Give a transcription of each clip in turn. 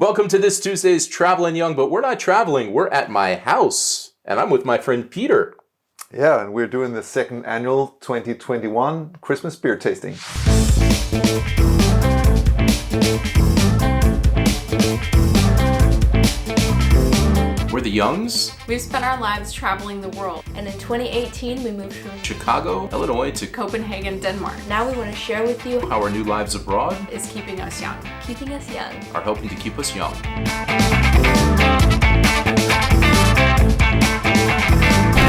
Welcome to this Tuesday's Traveling Young, but we're not traveling, we're at my house. And I'm with my friend Peter. Yeah, and we're doing the second annual 2021 Christmas beer tasting. We're the Youngs. We've spent our lives traveling the world. And in 2018, we moved from Chicago, Illinois to Copenhagen, Denmark. Now we want to share with you how our new lives abroad is keeping us young. keeping us young. are helping to keep us young.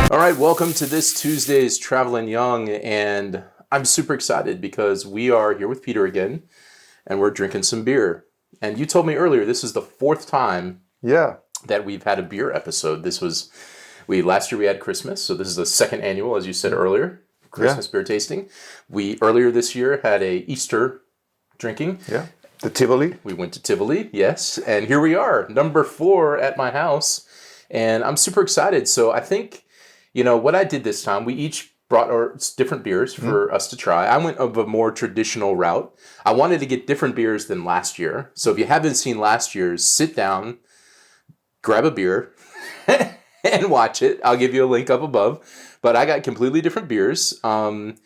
All right, welcome to this Tuesday's Traveling Young, and I'm super excited because we are here with Peter again, and we're drinking some beer. And you told me earlier this is the fourth time that we've had a beer episode. Last year we had Christmas, so this is the second annual, as you said earlier, Christmas beer tasting. We earlier this year had a Easter drinking. Yeah, the Tivoli. We went to Tivoli, yes, and here we are, number 4 at my house, and I'm super excited. So I think, what I did this time, we each brought our different beers for us to try. I went of a more traditional route. I wanted to get different beers than last year. So if you haven't seen last year's, sit down, grab a beer, and watch it. I'll give you a link up above. But I got completely different beers. And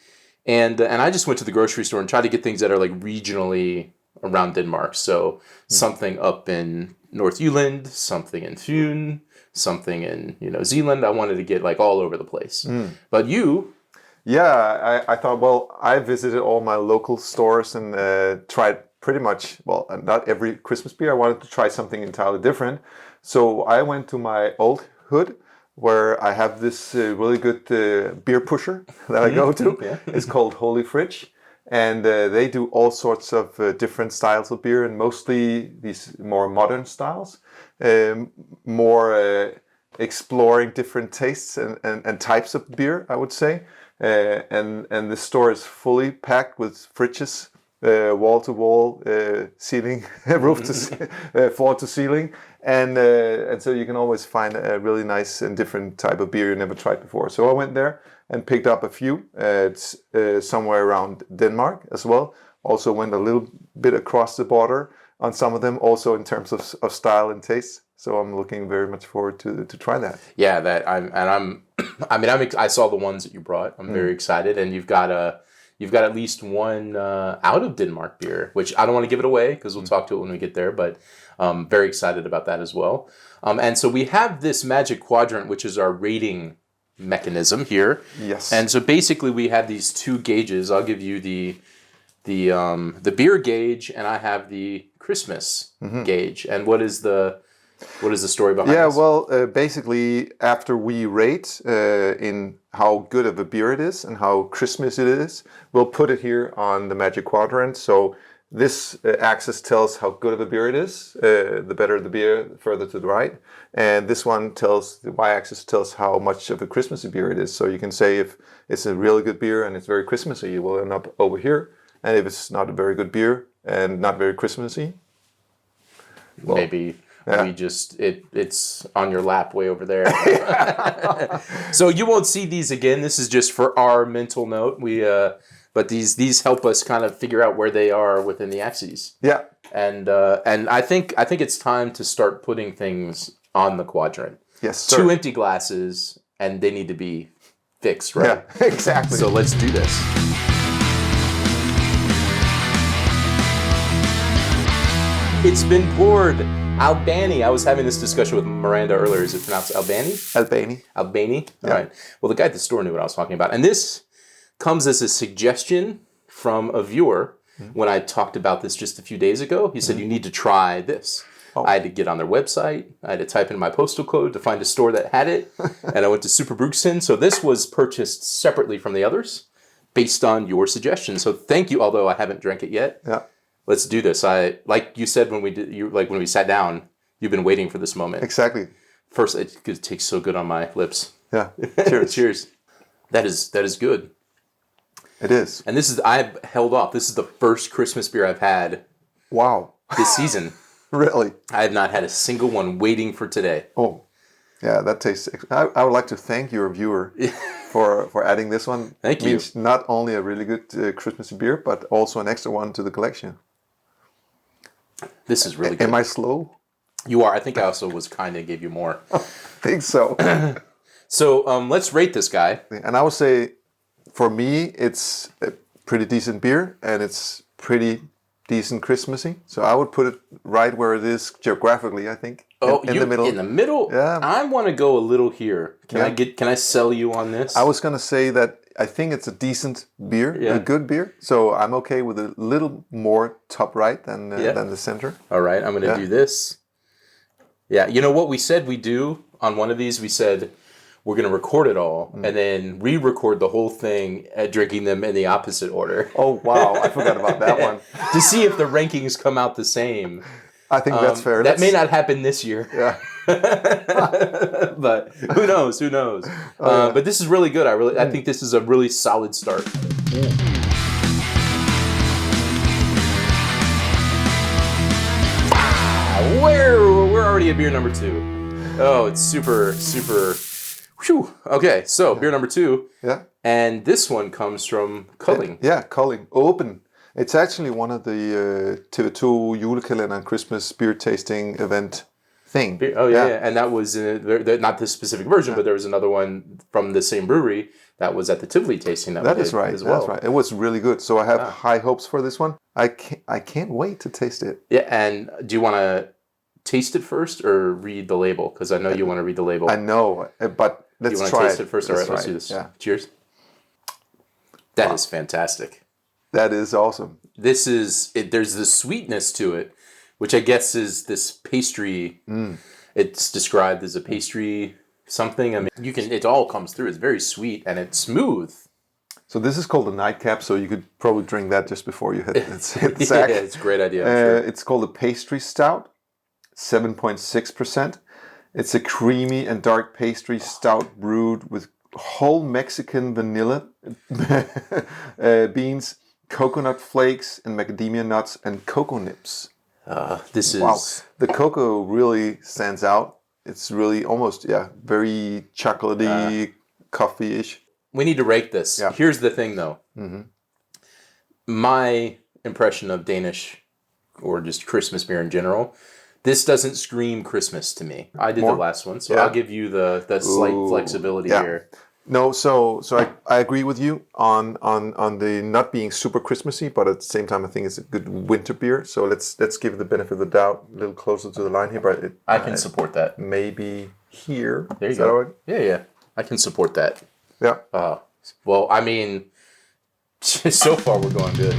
I just went to the grocery store and tried to get things that are like regionally around Denmark. So something up in North Jylland, something in Fyn, something in Zealand. I wanted to get like all over the place. But you... Yeah, I thought, I visited all my local stores and tried pretty much, not every Christmas beer. I wanted to try something entirely different. So I went to my old hood where I have this really good beer pusher that I go to. Yeah. It's called Holy Fridge. And they do all sorts of different styles of beer, and mostly these more modern styles, more exploring different tastes and types of beer, I would say. And the store is fully packed with fridges, wall to wall, ceiling, roof to floor to ceiling, and so you can always find a really nice and different type of beer you never tried before. So I went there and picked up a few. It's somewhere around Denmark as well. Also went a little bit across the border on some of them, also in terms of style and taste. So I'm looking very much forward to try that. Yeah, I saw the ones that you brought. I'm very excited, and you've got at least one out of Denmark beer, which I don't want to give it away because we'll talk to it when we get there. But very excited about that as well. And so we have this magic quadrant, which is our rating mechanism here. Yes. And so basically we have these two gauges. I'll give you the beer gauge, and I have the Christmas gauge. And what is the story behind this? Yeah, basically, after we rate in how good of a beer it is and how Christmas it is, we'll put it here on the Magic Quadrant. So this axis tells how good of a beer it is. The better the beer, further to the right. And this one the y-axis tells how much of a Christmassy beer it is. So you can say if it's a really good beer and it's very Christmassy, you will end up over here. And if it's not a very good beer and not very Christmassy, maybe... Yeah. It's on your lap way over there. So you won't see these again. This is just for our mental note. But these help us kind of figure out where they are within the axes. Yeah. And I think it's time to start putting things on the quadrant. Yes, sir. 2 empty glasses, and they need to be fixed, right? Yeah, exactly. So let's do this. It's been poured. Albani. I was having this discussion with Miranda earlier. Is it pronounced Albani? Albani. Albani? Yeah. All right. Well, the guy at the store knew what I was talking about. And this comes as a suggestion from a viewer when I talked about this just a few days ago. He said, you need to try this. Oh. I had to get on their website. I had to type in my postal code to find a store that had it. And I went to Superbrugsen. So this was purchased separately from the others based on your suggestion. So thank you, although I haven't drank it yet. Yeah. Let's do this. Like you said when we sat down, you've been waiting for this moment. Exactly. First, it tastes so good on my lips. Yeah. Cheers. Cheers. That is good. It is. And I've held off. This is the first Christmas beer I've had. Wow. This season. Really? I have not had a single one waiting for today. Oh, yeah. That tastes. I would like to thank your viewer for adding this one. Thank you. It means not only a really good Christmas beer, but also an extra one to the collection. This is really good. Am I slow? You are. I think I also was kind and gave you more. I think so. So let's rate this guy. And I would say, for me, it's a pretty decent beer, and it's pretty decent Christmassy. So I would put it right where it is geographically, I think. In the middle. In the middle? Yeah. I want to go a little here. Can I sell you on this? I was going to say that I think it's a decent beer, a good beer. So I'm okay with a little more top right than the center. All right, I'm going to do this. Yeah, you know what we said we do on one of these? We said we're going to record it all and then re-record the whole thing at drinking them in the opposite order. Oh, wow. I forgot about that one. To see if the rankings come out the same. I think that's fair. That may not happen this year. Yeah. But who knows? But this is really good. I think this is a really solid start. We're already at beer number 2. Oh, it's super. Whew. Okay, so beer number 2. Yeah. And this one comes from Kolding. Yeah, Kolding. Åben. It's actually one of the TV2 Julekalender and Christmas beer tasting event thing. Oh, yeah. And that was, not this specific version, but there was another one from the same brewery that was at the Tivoli tasting that is right. as well. That's right. It was really good. So I have high hopes for this one. I can't wait to taste it. Yeah, and do you want to taste it first or read the label? Because I know you want to read the label. I know, but let's try it. You want to taste it first? All right, let's do this. Yeah. Cheers. That is fantastic. That is awesome. This is it. There's the sweetness to it, which I guess is this pastry. It's described as a pastry something. I mean, it all comes through. It's very sweet and it's smooth. So this is called a nightcap. So you could probably drink that just before you hit the sack. Yeah, it's a great idea. I'm sure. It's called a pastry stout, 7.6%. It's a creamy and dark pastry stout brewed with whole Mexican vanilla beans, coconut flakes, and macadamia nuts, and cocoa nips. This is... Wow. The cocoa really stands out. It's really almost, very chocolatey, coffee-ish. We need to rate this. Yeah. Here's the thing, though. Mm-hmm. My impression of Danish, or just Christmas beer in general, this doesn't scream Christmas to me. I did the last one, so I'll give you the slight flexibility here. No, so I agree with you on the not being super Christmassy, but at the same time I think it's a good winter beer. So let's give the benefit of the doubt a little closer to the line here. But I can support that. Maybe here. There you Is go. that all right? Yeah. I can support that. Yeah. Well, I mean, so far we're going good.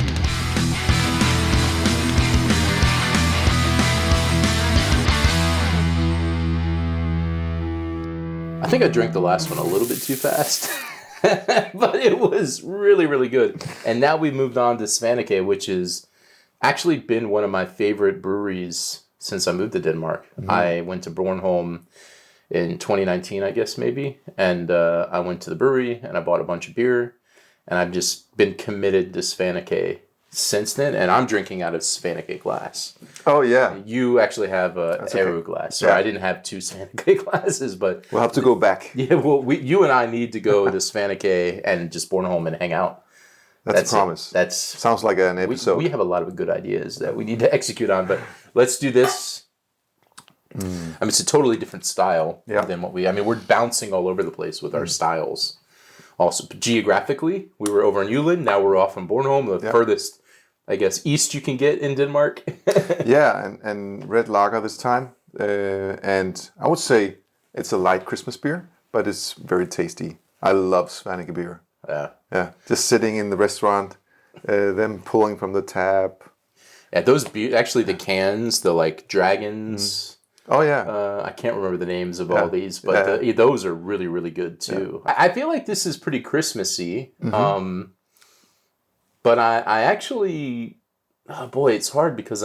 I think I drank the last one a little bit too fast, but it was really, really good. And now we've moved on to Svaneke, which has actually been one of my favorite breweries since I moved to Denmark. Mm-hmm. I went to Bornholm in 2019, I guess, maybe. And I went to the brewery and I bought a bunch of beer. And I've just been committed to Svaneke since then. And I'm drinking out of Svaneke glass. Oh, yeah. You actually have a Eru glass. So I didn't have 2 Svaneke glasses, but... We'll have to go back. Yeah, well, you and I need to go to Svaneke and just Bornholm and hang out. That's a promise. Sounds like an episode. We have a lot of good ideas that we need to execute on, but let's do this. I mean, it's a totally different style than what we're bouncing all over the place with our styles. Also, geographically, we were over in Yule. Now we're off in Bornholm, the furthest, I guess, east you can get in Denmark. and red lager this time. And I would say it's a light Christmas beer, but it's very tasty. I love Svaneke beer. Yeah. Just sitting in the restaurant, them pulling from the tap. Yeah, those beer, actually the cans, the like dragons. Oh, yeah. I can't remember the names of all these, but those are really, really good, too. Yeah. I feel like this is pretty Christmassy. Mm-hmm. But I actually... Oh, boy, it's hard because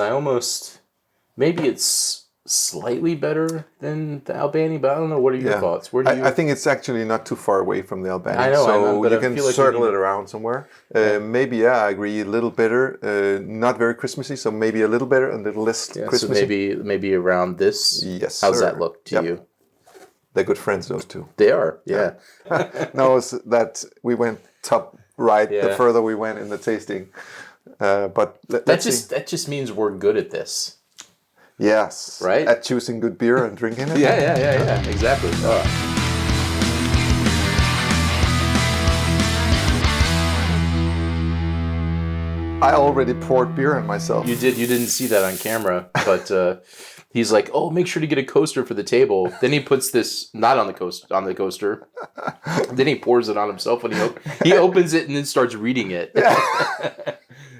maybe it's slightly better than the Albani, but I don't know. What are your thoughts? Where do you... I think it's actually not too far away from the Albani. I know, so but you can circle it around somewhere. Maybe, I agree, a little bitter. Not very Christmassy, so maybe a little better and a little less Christmassy. So maybe around this? Yes, How's that look to you? They're good friends, those two. They are, yeah. No, it's that we went top right the further we went in the tasting. But that just means we're good at this. Yes. Right? At choosing good beer and drinking it. Yeah. Exactly. I already poured beer on myself. You did. You didn't see that on camera, but he's like, "Oh, make sure to get a coaster for the table." Then he puts this not on the coaster. Then he pours it on himself when he opens it and then starts reading it.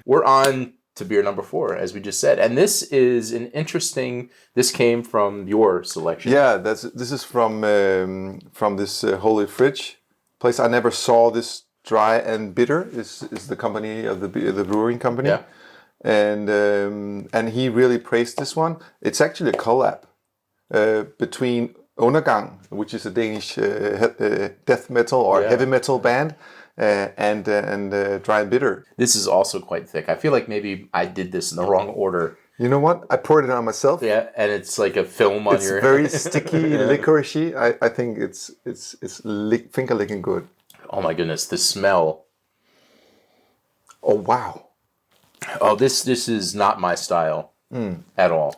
We're on to beer number 4, as we just said, and this is an interesting. This came from your selection. Yeah, this is from this Holy Fridge place. I never saw this. Dry and Bitter is the company of the brewing company, Yeah. And he really praised this one. It's actually a collab between Undergang, which is a Danish death metal or heavy metal band, and Dry and Bitter. This is also quite thick. I feel like maybe I did this in the wrong order. You know what? I poured it on myself. Yeah, and it's like a film on your. It's very sticky, licoricey. I think it's finger licking good. Oh my goodness, the smell. Oh wow. Oh, this is not my style at all.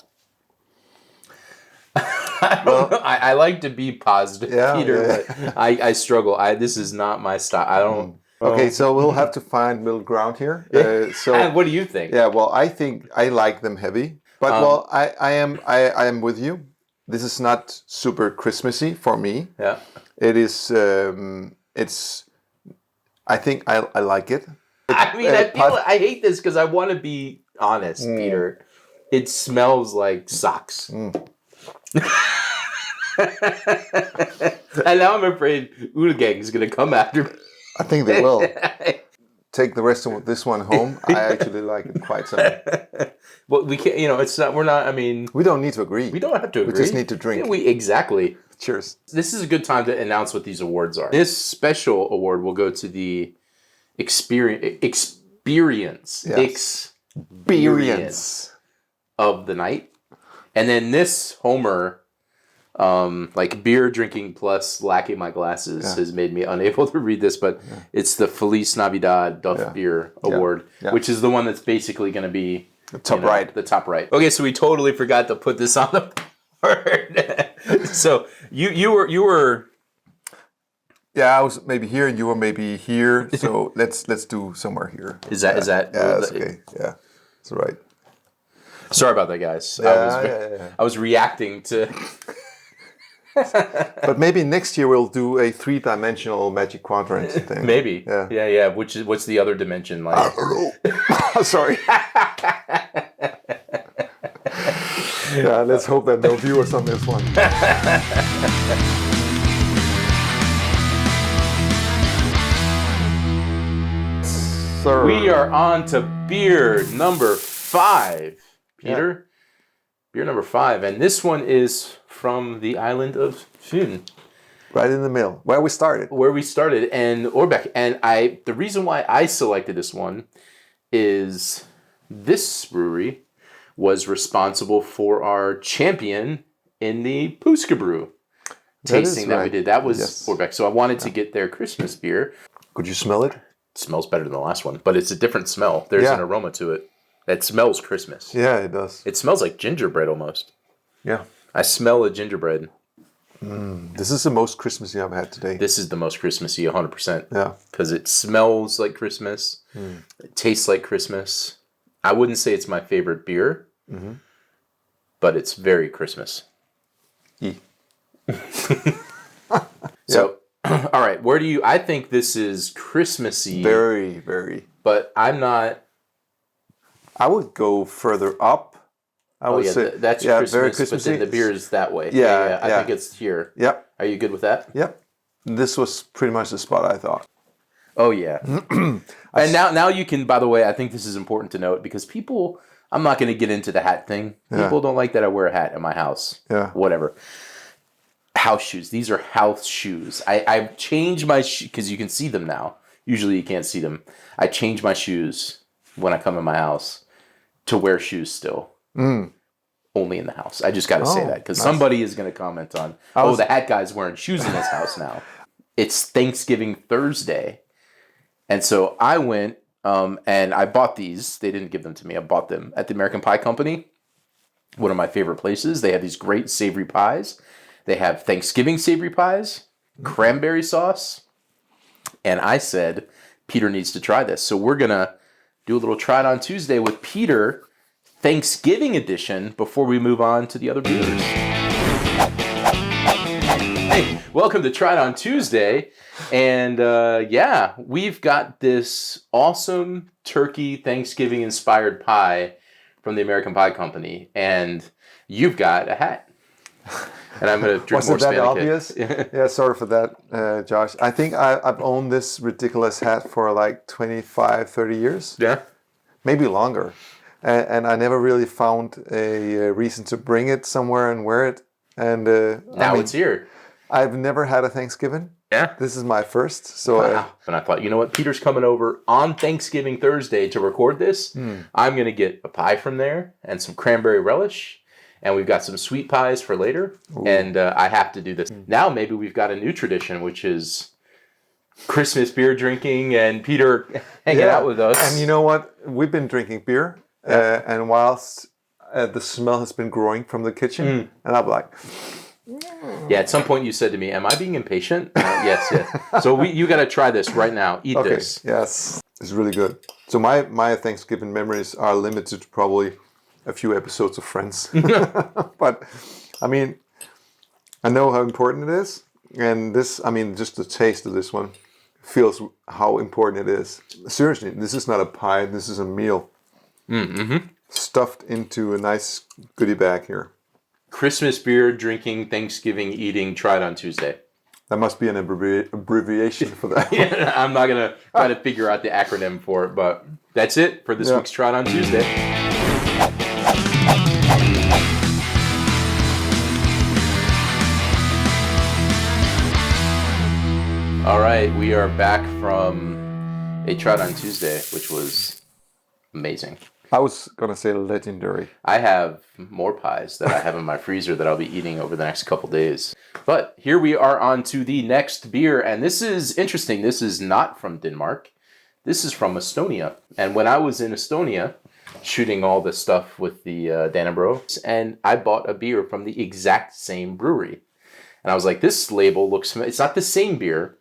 I like to be positive, Peter, but I struggle. This is not my style. I don't. Okay, so we'll have to find middle ground here. So what do you think? Yeah, well, I think I like them heavy, but I am with you. This is not super Christmassy for me. Yeah, it is. I think I like it. I mean, I hate this because I want to be honest, Peter. It smells like socks. And now I'm afraid Ulegang is going to come after me. I think they will. Take the rest of this one home. I actually like it quite some. Well, we can't. It's not. We're not. I mean, we don't need to agree. We don't have to agree. We just need to drink. Exactly. Cheers. This is a good time to announce what these awards are. This special award will go to the experience of the night, and then this Homer, beer drinking plus lacking my glasses has made me unable to read this, but it's the Feliz Navidad Duff Beer Award, which is the one that's basically going to be the top right. The top right. Okay, so we totally forgot to put this on the board. So you were. Yeah, I was maybe here and you were maybe here. So let's do somewhere here. Is that? Yeah, that's okay. Yeah, that's right. Sorry about that, guys. I was reacting to. But maybe next year we'll do a 3-dimensional magic quadrant thing. Maybe. Yeah. Yeah. What's the other dimension like? Sorry. Yeah, let's hope that no viewers on this one. Sir. We are on to beer number 5, Peter. Yeah. Beer number 5, and this one is from the island of Fyn. Right in the middle, where we started. And Ørbæk. And the reason why I selected this one is this brewery was responsible for our champion in the Påskebrew tasting that we did. That was Ørbæk. So I wanted to get their Christmas beer. Could you smell it? It smells better than the last one, but it's a different smell. There's an aroma to it that smells Christmas. Yeah, it does. It smells like gingerbread almost. Yeah. I smell a gingerbread. This is the most Christmassy I've had today. This is the most Christmassy, 100%. Yeah. Because it smells like Christmas. It tastes like Christmas. I wouldn't say it's my favorite beer, but it's very Christmas. So, all right, I think this is Christmassy. Very, very. But I'm not. I would go further up. I would say that's Christmas, very Christmassy. But then the beer is that way. Yeah. I think it's here. Yep. Are you good with that? Yep. This was pretty much the spot I thought. Oh, yeah. And now you can, by the way, I think this is important to note because people, I'm not going to get into the hat thing. People don't like that I wear a hat in my house. Yeah. Whatever. House shoes. These are house shoes. I've changed my shoes because you can see them now. Usually you can't see them. I change my shoes when I come in my house to wear shoes still. Only in the house. I just got to say that because somebody is going to comment on, the hat guy's wearing shoes in his house now. It's Thanksgiving Thursday. And so I went and I bought these. They didn't give them to me. I bought them at the American Pie Company. one of my favorite places. They have these great savory pies. They have Thanksgiving savory pies, cranberry sauce. And I said, Peter needs to try this. So we're going to do a little try it on Tuesday with Peter, Thanksgiving edition, before we move on to the other beers. Hey, welcome to Try It on Tuesday. And yeah, we've got this awesome turkey Thanksgiving inspired pie from the American Pie Company. And you've got a hat. And I'm going to drink more Wasn't that Svaneke. obvious? Yeah, sorry for that, Josh. I think I've owned this ridiculous hat for like 25, 30 years. Yeah. Maybe longer. And I never really found a reason to bring it somewhere and wear it. And Now it's here. I've never had a Thanksgiving. Yeah. This is my first. So And I thought, you know what? Peter's coming over on Thanksgiving Thursday to record this. I'm going to get a pie from there and some cranberry relish. And we've got some sweet pies for later. Ooh. And I have to do this. Now maybe we've got a new tradition, which is Christmas beer drinking and Peter hanging out with us. And you know what? We've been drinking beer. And whilst the smell has been growing from the kitchen. And I'm like... Yeah, at some point you said to me, am I being impatient? Yes. So you got to try this right now. Eat this. Yes. It's really good. So my Thanksgiving memories are limited to probably a few episodes of Friends. But, I mean, I know how important it is. And this, I mean, just the taste of this one feels how important it is. Seriously, this is not a pie. This is a meal. Stuffed into a nice goodie bag here. Christmas beer drinking, Thanksgiving eating, tried on Tuesday. That must be an abbreviation for that. Yeah, I'm not going to try to figure out the acronym for it, but that's it for this week's Try It on Tuesday. All right, we are back from a Try It on Tuesday, which was amazing. I was going to say legendary. I have more pies that I have in my freezer that I'll be eating over the next couple days. But here we are on to the next beer. And this is interesting. This is not from Denmark. This is from Estonia. And when I was in Estonia shooting all the stuff with the Dannebrog, and I bought a beer from the exact same brewery. And I was like, this label looks familiar. It's not the same beer,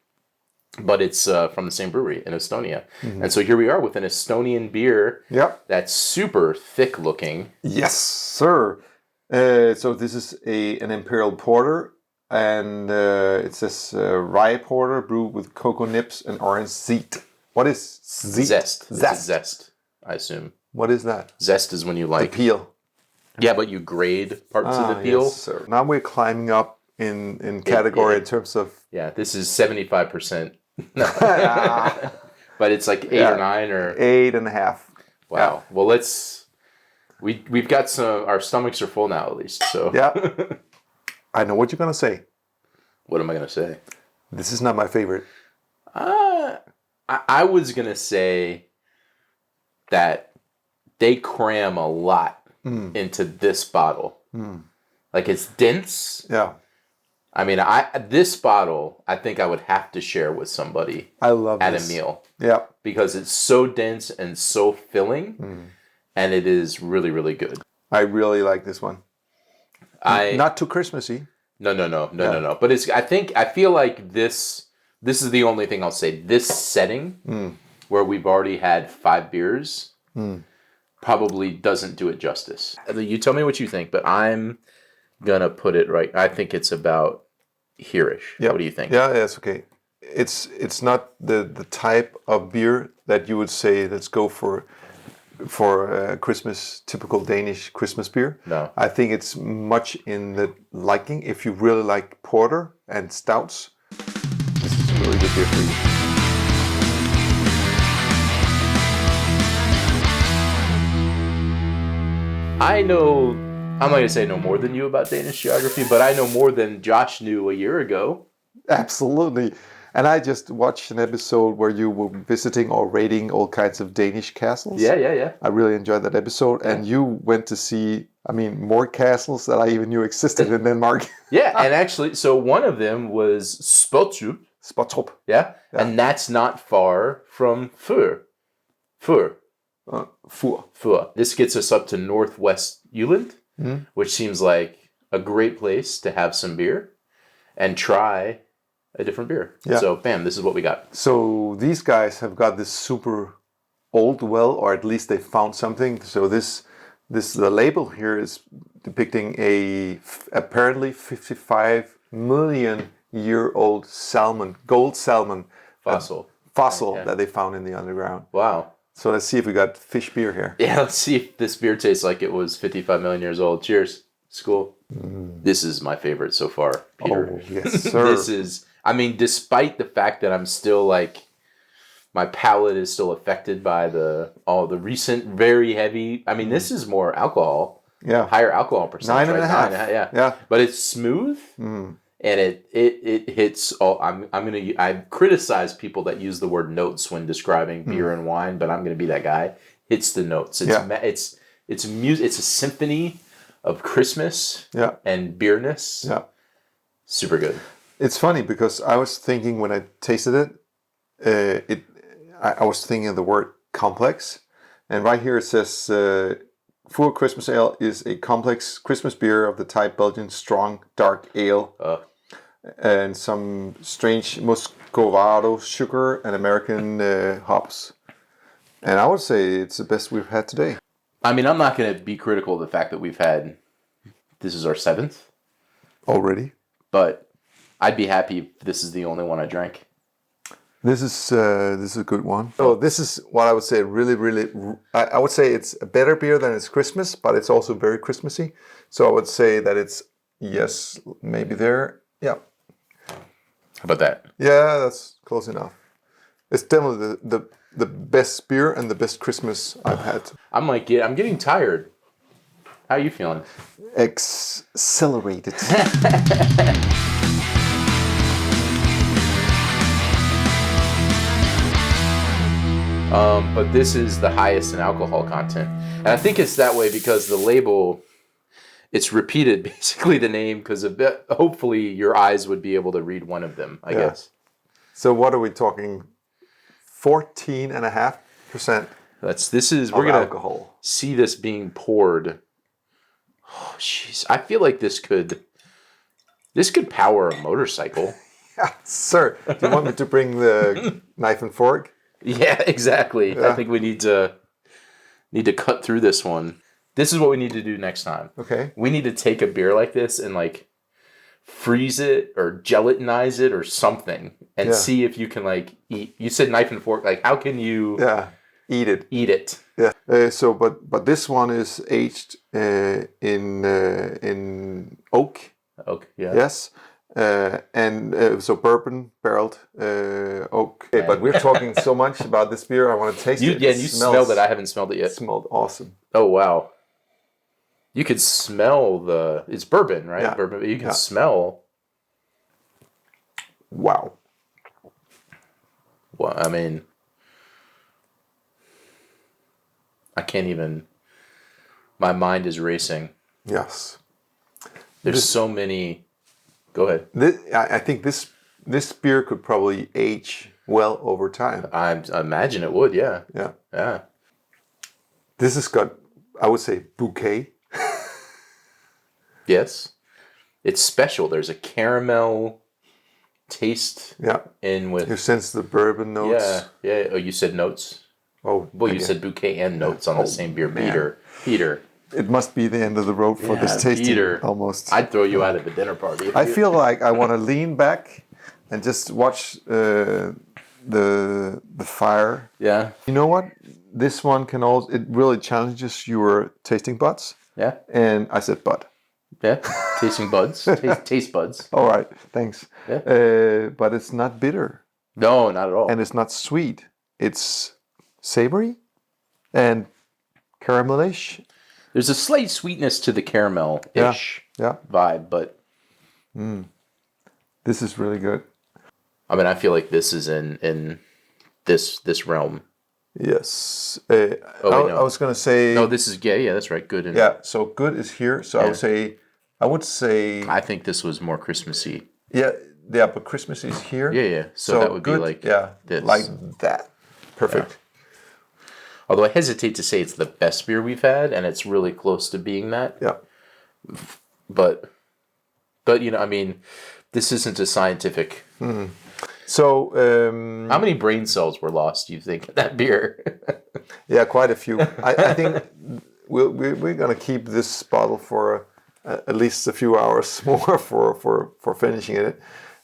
but it's from the same brewery in Estonia. And so here we are with an Estonian beer that's super thick looking. Yes, sir. So this is an Imperial Porter, and it says rye porter brewed with cocoa nips and orange zest. What is zest? Zest, I assume. What is that? Zest is when you like... The peel. Yeah, but you grade parts of the peel. Yes, sir. Now we're climbing up in category in terms of... Yeah, this is 75%. No. But it's like 8 or 9 or 8.5. Wow. Yeah. Well, we've got some. Our stomachs are full now, at least. So yeah. I know what you're gonna say. What am I gonna say? This is not my favorite. I was gonna say that they cram a lot into this bottle. Like it's dense. Yeah. I mean, this bottle, I think I would have to share with somebody. I love at this. A meal. Yeah, because it's so dense and so filling, and it is really, really good. I really like this one. Not too Christmassy. No. But I feel like this is the only thing I'll say. This setting where we've already had 5 beers probably doesn't do it justice. You tell me what you think, but I'm gonna put it right. I think it's about here-ish. Yep. What do you think? Yeah, it's okay. It's not the type of beer that you would say let's go for Christmas, typical Danish Christmas beer. No. I think it's much in the liking. If you really like porter and stouts, this is a really good beer for you. I know, I'm not going to say no more than you about Danish geography, but I know more than Josh knew a year ago. Absolutely. And I just watched an episode where you were visiting or raiding all kinds of Danish castles. Yeah. I really enjoyed that episode. And you went to see, more castles that I even knew existed in Denmark. Yeah, and actually, so one of them was Spotrup. Spotrup. Yeah, and that's not far from Fur. Fur. This gets us up to northwest Jylland. which seems like a great place to have some beer and try a different beer. Yeah. So, bam, this is what we got. So these guys have got this super old well, or at least they found something. So the label here is depicting a apparently 55 million year old gold salmon Fossil. that they found in the underground. Wow. So let's see if we got fish beer here. Yeah, let's see if this beer tastes like it was 55 million years old. Cheers. School. This is my favorite so far, Peter. Oh, yes, sir. Despite the fact that I'm still like, my palate is still affected by all the recent very heavy. This is more alcohol. Yeah. Higher alcohol percentage. 9.5. Yeah. But it's smooth. And it hits all. I criticize people that use the word notes when describing beer and wine, but I'm gonna be that guy. Hits the notes. It's music. It's a symphony of Christmas and beerness. Yeah. Super good. It's funny because I was thinking when I tasted it, I was thinking of the word complex, and right here it says Full Christmas Ale is a complex Christmas beer of the type Belgian strong dark ale, and some strange Muscovado sugar and American hops. And I would say it's the best we've had today. I'm not going to be critical of the fact that this is our 7th Already? but I'd be happy if this is the only one I drank. This is a good one. So this is what I would say I would say it's a better beer than it's Christmas, but it's also very Christmassy. So I would say that it's, yes, maybe there. Yeah. How about that? Yeah, that's close enough. It's definitely the best beer and the best Christmas I've had. I'm getting tired. How are you feeling? Accelerated. But this is the highest in alcohol content. And I think it's that way because the label, it's repeated basically the name because hopefully your eyes would be able to read one of them, I guess. So what are we talking? 14.5%. We're gonna alcohol. See this being poured. Oh jeez. I feel like this could power a motorcycle. Yeah, sir. Do you want me to bring the knife and fork? Yeah, exactly. Yeah. I think we need to cut through this one. This is what we need to do next time. Okay. We need to take a beer like this and like freeze it or gelatinize it or something and see if you can like eat. You said knife and fork. Like, how can you? Yeah, eat it. Eat it. Yeah. But this one is aged in oak. Oak. Yeah. Yes. So bourbon barreled oak. Okay, but we're talking so much about this beer. I want to taste it. Yeah, you smelled it. I haven't smelled it yet. It smelled awesome. Oh wow! You could smell it's bourbon, right? Yeah. Bourbon. But you can smell. Wow. Well, I can't even. My mind is racing. Yes. There's so many. Go ahead. I think this beer could probably age well over time. I imagine it would, yeah. Yeah. Yeah. This has got, I would say, bouquet. Yes. It's special. There's a caramel taste in with... You sense the bourbon notes. Yeah. Yeah. Oh, you said notes? Oh. Well, you said bouquet and notes on the same beer. Man. Peter. It must be the end of the road for this tasting. Peter. Almost. I'd throw you out of a dinner party. I feel like I want to lean back and just watch the fire. Yeah. You know what? This one can also, it really challenges your tasting buds. Yeah. And I said bud. Yeah. Tasting buds. Taste buds. All right. Thanks. Yeah. But it's not bitter. No, not at all. And it's not sweet. It's savory and caramelish. There's a slight sweetness to the caramel-ish vibe, but... This is really good. I feel like this is in this realm. Yes. I was going to say... No, this is... Yeah, that's right. Good. Yeah, so good is here. So I would say... I think this was more Christmassy. Yeah, but Christmas is here. Yeah. So that would good, be like this. Like that. Perfect. Yeah. Although I hesitate to say it's the best beer we've had, and it's really close to being that. Yeah. But you know, I mean, this isn't a scientific. So, How many brain cells were lost, do you think, in that beer? yeah, quite a few. I think we're going to keep this bottle for at least a few hours more for finishing it.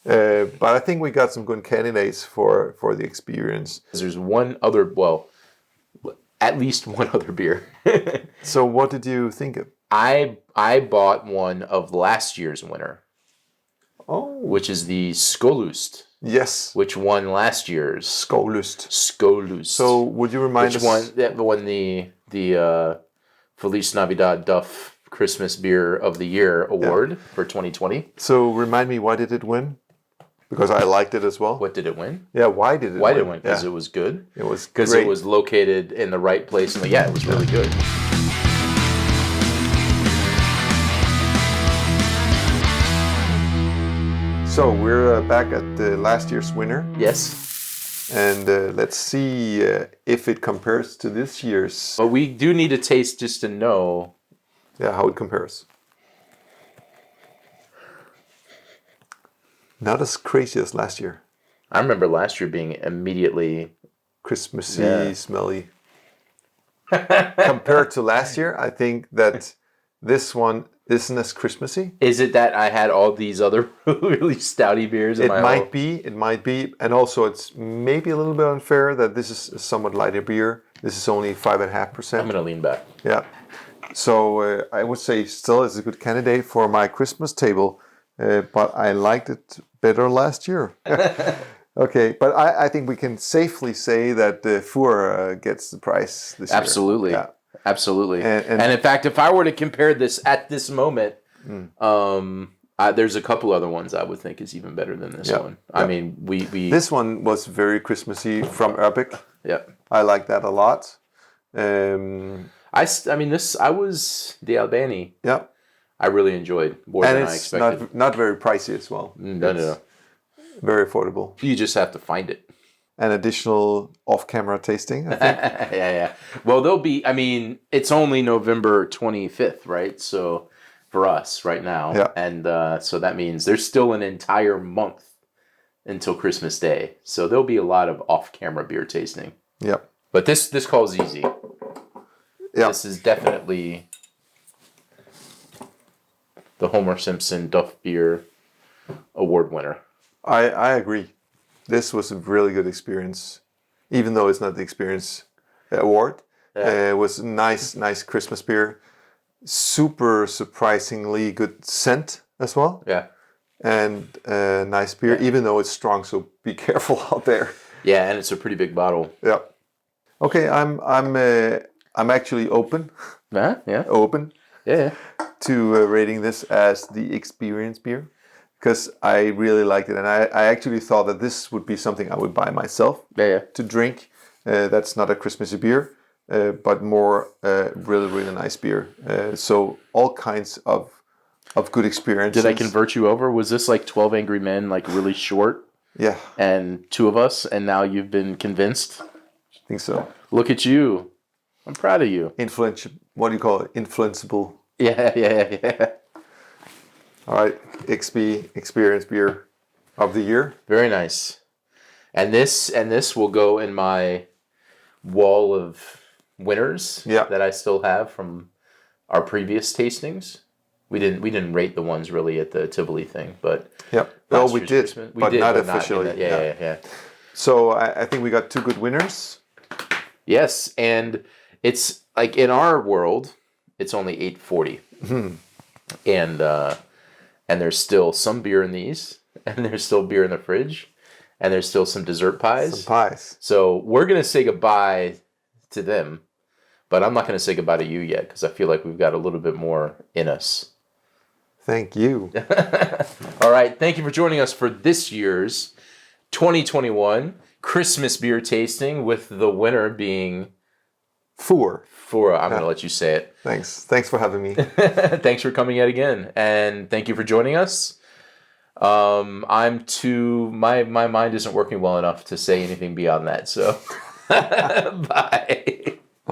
But I think we got some good candidates for the experience. There's one other, well, at least one other beer. So what did you think of? I bought one of last year's winner, which is the Skovlyst, Yes, which won last year's Skovlyst. Skovlyst. So would you remind us? That won the Feliz Navidad Duff Christmas Beer of the Year award for 2020. So remind me, why did it win? Because I liked it as well. What did it win? Yeah, why did it win? Why did it win? Because Yeah. it was good. It was Because great. it was located in the right place. And it was really good. So we're back at last year's winner, Yes. and let's see if it compares to this year's. But we do need a taste just to know. Yeah, how it compares. Not as crazy as last year. I remember last year being immediately. Christmassy, Yeah. smelly. Compared to last year, I think that this one isn't as Christmassy. Is it that I had all these other really stouty beers in It my might be, and also it's maybe a little bit unfair that this is a somewhat lighter beer. This is only 5.5%. I'm going to lean back. Yeah. So I would say still is a good candidate for my Christmas table, but I liked it better last year. Okay, but I think we can safely say that Fur gets the prize this year. Absolutely. Yeah. Absolutely. And in fact, if I were to compare this at this moment, there's a couple other ones I would think is even better than this one. I mean, we this one was very Christmassy from Ørbæk. yeah. I like that a lot. I mean, I was the Albani. Yeah. I really enjoyed more And than I it's expected. not very pricey as well. No. Very affordable. You just have to find it. An additional off-camera tasting, I think. Yeah. Well, it's only November 25th, right? So for us right now. Yeah. And so that means there's still an entire month until Christmas Day. So there'll be a lot of off-camera beer tasting. Yeah. But this call's easy. Yeah. This is definitely the Homer Simpson Duff Beer Award winner. I agree. This was a really good experience, even though it's not the experience award. It was a nice Christmas beer. Super surprisingly good scent as well. Yeah. And nice beer, even though it's strong. So be careful out there. Yeah, and it's a pretty big bottle. Yeah. Okay, I'm actually open Yeah. Yeah. to rating this as the experience beer, because I really liked it, and I actually thought that this would be something I would buy myself to drink. That's not a Christmassy beer, but more really nice beer. So all kinds of good experiences. Did I convert you over? Was this like 12 Angry Men, like really short? Yeah, And two of us, and now you've been convinced? I think so. Look at you. I'm proud of you. What do you call it? Influenceable. Yeah. All right, XP experience beer of the year. Very nice. And this will go in my wall of winners that I still have from our previous tastings. We didn't rate the ones really at the Tivoli thing, but Well, we year's did, Christmas- but not in officially. the- yeah. So I think we got two good winners. Yes, and it's like in our world, it's only $8.40, and there's still some beer in these, and there's still beer in the fridge, and there's still some dessert pies. Some pies. So we're gonna say goodbye to them, but I'm not gonna say goodbye to you yet because I feel like we've got a little bit more in us. Thank you. All right, thank you for joining us for this year's 2021 Christmas beer tasting, with the winner being Fur. I'm going to let you say it. Thanks for having me. Thanks for coming yet again, and thank you for joining us. My mind isn't working well enough to say anything beyond that, so bye.